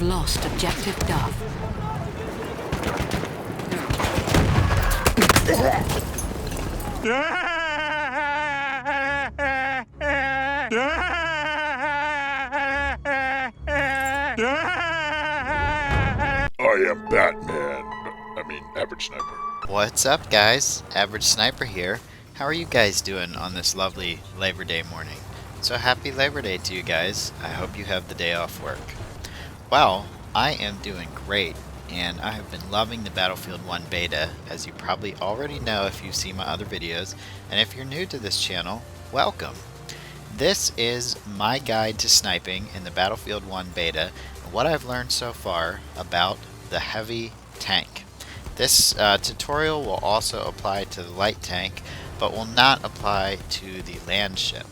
lost objective Duff. I am Batman. I mean, Average Sniper. What's up, guys? Average Sniper here. How are you guys doing on this lovely Labor Day morning? So happy Labor Day to you guys. I hope you have the day off work. Well, I am doing great, and I have been loving the Battlefield 1 beta, as you probably already know if you've seen my other videos, and if you're new to this channel, welcome. This is my guide to sniping in the Battlefield 1 beta, and what I've learned so far about the heavy tank. This tutorial will also apply to the light tank, but will not apply to the land ship.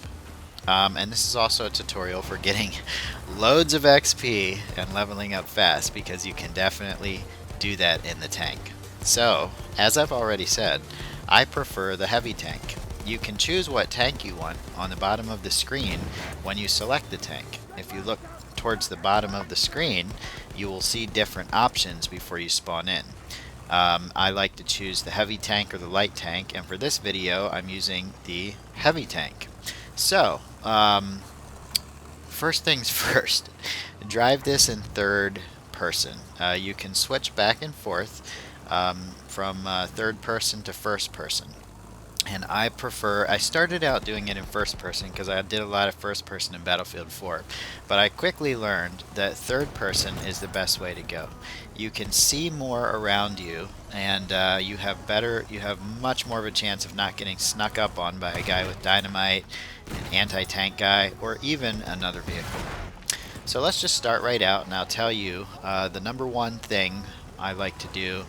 And this is also a tutorial for getting loads of XP and leveling up fast, because you can definitely do that in the tank. So, as I've already said, I prefer the heavy tank. You can choose what tank you want on the bottom of the screen when you select the tank. If you look towards the bottom of the screen, you will see different options before you spawn in. I like to choose the heavy tank or the light tank, and for this video I'm using the heavy tank. So, first things first, drive this in third person. You can switch back and forth from third person to first person. And I started out doing it in first person because I did a lot of first person in Battlefield 4. But I quickly learned that third person is the best way to go. You can see more around you, and you have much more of a chance of not getting snuck up on by a guy with dynamite, an anti-tank guy, or even another vehicle. So let's just start right out, and I'll tell you the number one thing I like to do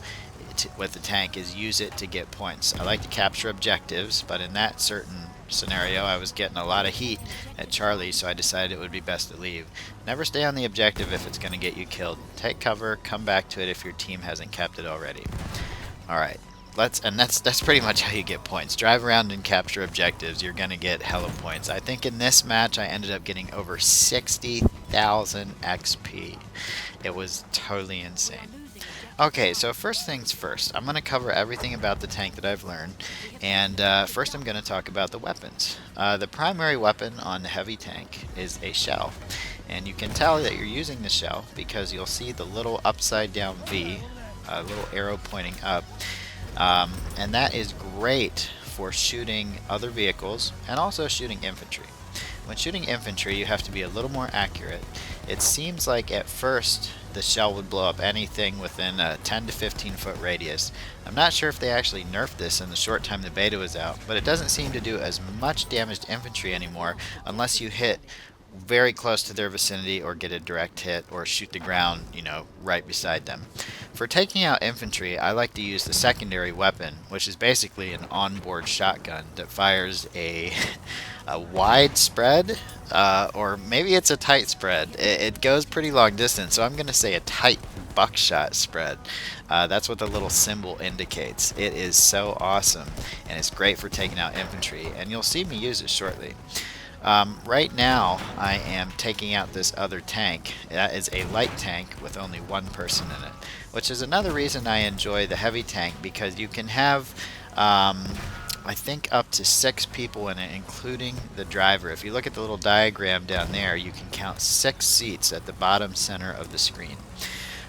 with the tank is use it to get points. I like to capture objectives, but in that certain scenario I was getting a lot of heat at Charlie, so I decided it would be best to leave. Never stay on the objective if it's going to get you killed. Take cover, come back to it if your team hasn't kept it already. Alright, that's pretty much how you get points. Drive around and capture objectives. You're going to get hella points. I think in this match I ended up getting over 60,000 XP. It was totally insane. Okay, so first things first, I'm going to cover everything about the tank that I've learned, and first I'm going to talk about the weapons. The primary weapon on the heavy tank is a shell, and you can tell that you're using the shell because you'll see the little upside down V, a little arrow pointing up, and that is great for shooting other vehicles and also shooting infantry. When shooting infantry, you have to be a little more accurate. It seems like at first the shell would blow up anything within a 10 to 15 foot radius. I'm not sure if they actually nerfed this in the short time the beta was out, but it doesn't seem to do as much damage to infantry anymore unless you hit very close to their vicinity or get a direct hit or shoot the ground, right beside them. For taking out infantry, I like to use the secondary weapon, which is basically an onboard shotgun that fires a wide spread, or maybe it's a tight spread. It goes pretty long distance, so I'm going to say a tight buckshot spread. That's what the little symbol indicates. It is so awesome, and it's great for taking out infantry, and you'll see me use it shortly. Right now I am taking out this other tank. That is a light tank with only one person in it, which is another reason I enjoy the heavy tank, because you can have I think up to 6 people in it, including the driver. If you look at the little diagram down there, you can count 6 seats at the bottom center of the screen.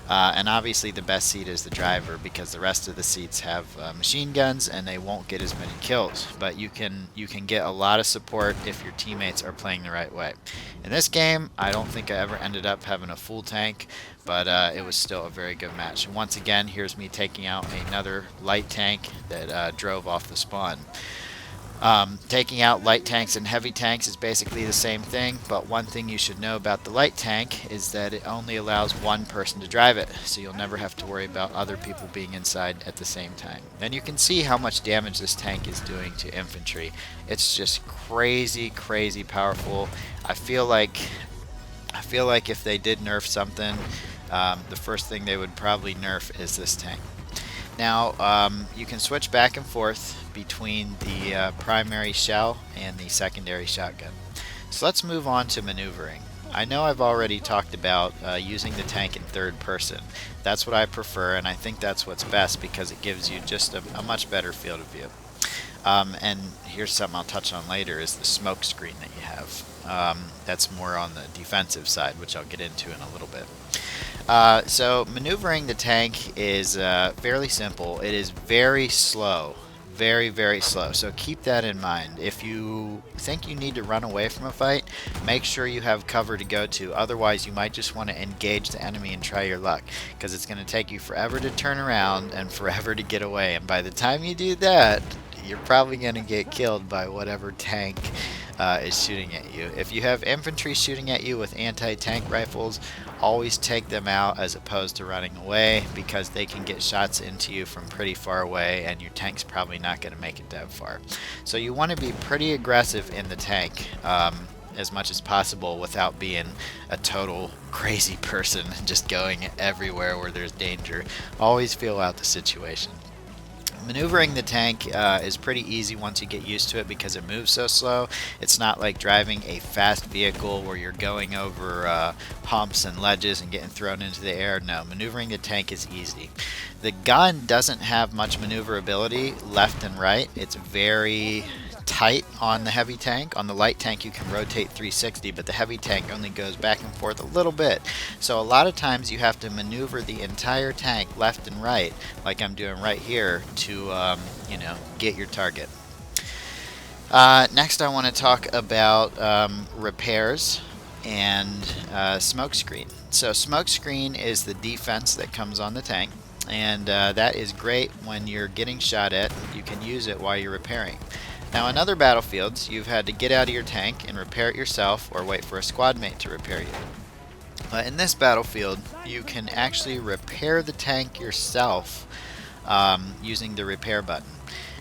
And obviously the best seat is the driver, because the rest of the seats have machine guns and they won't get as many kills. But you can get a lot of support if your teammates are playing the right way. In this game, I don't think I ever ended up having a full tank, but it was still a very good match. And once again, here's me taking out another light tank that drove off the spawn. Taking out light tanks and heavy tanks is basically the same thing, but one thing you should know about the light tank is that it only allows one person to drive it, so you'll never have to worry about other people being inside at the same time. And you can see how much damage this tank is doing to infantry. It's just crazy powerful. I feel like if they did nerf something, the first thing they would probably nerf is this tank. Now, you can switch back and forth between the primary shell and the secondary shotgun. So let's move on to maneuvering. I know I've already talked about using the tank in third person. That's what I prefer, and I think that's what's best because it gives you just a much better field of view. And here's something I'll touch on later is the smoke screen that you have. That's more on the defensive side, which I'll get into in a little bit. So maneuvering the tank is fairly simple. It is very slow. Very, very slow. So keep that in mind. If you think you need to run away from a fight, make sure you have cover to go to. Otherwise, you might just want to engage the enemy and try your luck, because it's going to take you forever to turn around and forever to get away. And by the time you do that, you're probably going to get killed by whatever tank is shooting at you. If you have infantry shooting at you with anti-tank rifles, always take them out as opposed to running away, because they can get shots into you from pretty far away and your tank's probably not going to make it that far. So you want to be pretty aggressive in the tank as much as possible without being a total crazy person and just going everywhere where there's danger. Always feel out the situation. Maneuvering the tank is pretty easy once you get used to it because it moves so slow. It's not like driving a fast vehicle where you're going over humps and ledges and getting thrown into the air. No, maneuvering the tank is easy. The gun doesn't have much maneuverability left and right. It's very tight on the heavy tank. On the light tank you can rotate 360, but the heavy tank only goes back and forth a little bit. So a lot of times you have to maneuver the entire tank left and right, like I'm doing right here, to get your target. Next I want to talk about repairs and smokescreen. So smokescreen is the defense that comes on the tank, and that is great when you're getting shot at. You can use it while you're repairing. Now in other battlefields, you've had to get out of your tank and repair it yourself or wait for a squad mate to repair you. But in this battlefield, you can actually repair the tank yourself using the repair button.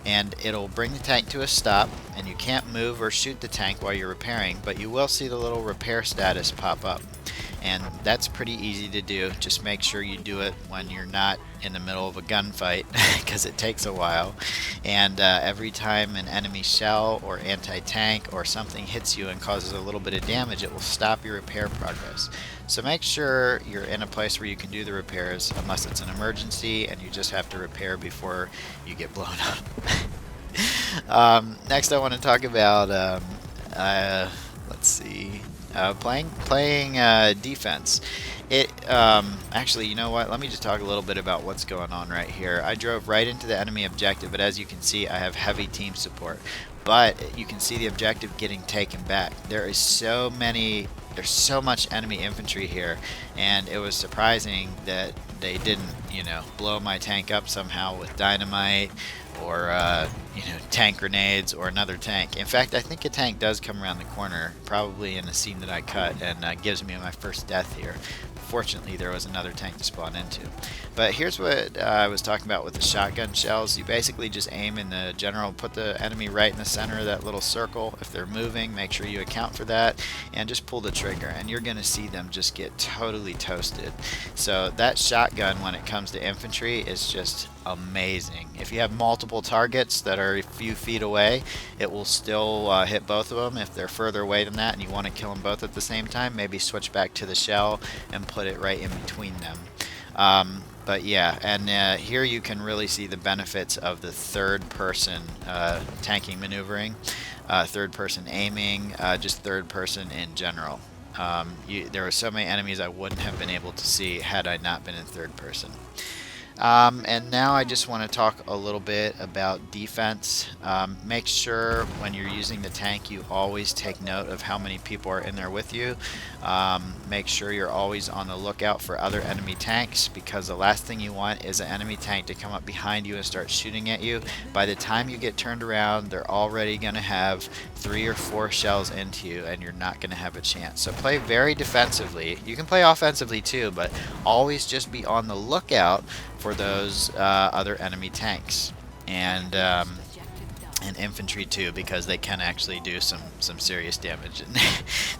And it'll bring the tank to a stop, and you can't move or shoot the tank while you're repairing, but you will see the little repair status pop up. And that's pretty easy to do. Just make sure you do it when you're not in the middle of a gunfight, because it takes a while. And every time an enemy shell or anti-tank or something hits you and causes a little bit of damage, it will stop your repair progress. So make sure you're in a place where you can do the repairs, unless it's an emergency and you just have to repair before you get blown up. Next I want to talk about playing defense. Actually, you know what? Let me just talk a little bit about what's going on right here. I drove right into the enemy objective, but as you can see, I have heavy team support. But you can see the objective getting taken back. There's so much enemy infantry here, and it was surprising that they didn't, blow my tank up somehow with dynamite or tank grenades or another tank. In fact, I think a tank does come around the corner, probably in the scene that I cut, and gives me my first death here. Fortunately, there was another tank to spawn into. But here's what I was talking about with the shotgun shells. You basically just aim in the general, put the enemy right in the center of that little circle. If they're moving, make sure you account for that, and just pull the trigger, and you're going to see them just get totally toasted. So that shotgun, when it comes to infantry, is just amazing. If you have multiple targets that are a few feet away, it will still hit both of them. If they're further away than that and you want to kill them both at the same time, maybe switch back to the shell and put it right in between them. But yeah, and here you can really see the benefits of the third person tanking maneuvering, third person aiming, just third person in general. There were so many enemies I wouldn't have been able to see had I not been in third person. And now I just want to talk a little bit about defense. Make sure when you're using the tank you always take note of how many people are in there with you. Make sure you're always on the lookout for other enemy tanks, because the last thing you want is an enemy tank to come up behind you and start shooting at you. By the time you get turned around, they're already going to have 3 or 4 shells into you, and you're not going to have a chance. So play very defensively. You can play offensively too, but always just be on the lookout for those other enemy tanks. And and infantry too, because they can actually do some serious damage. And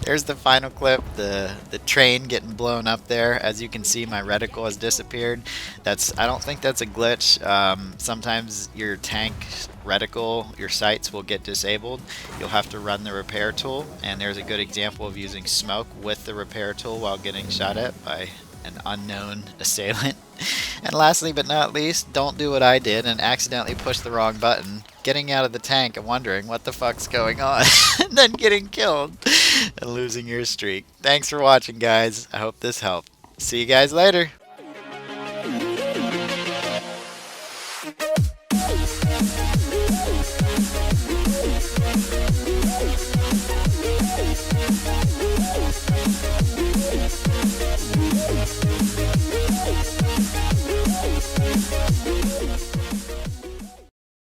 there's the final clip, the train getting blown up there. As you can see, my reticle has disappeared. I don't think that's a glitch. Sometimes your tank reticle, your sights will get disabled. You'll have to run the repair tool, and there's a good example of using smoke with the repair tool while getting shot at by an unknown assailant. And lastly but not least, don't do what I did and accidentally push the wrong button, getting out of the tank and wondering what the fuck's going on, and then getting killed and losing your streak. Thanks for watching, guys. I hope this helped. See you guys later.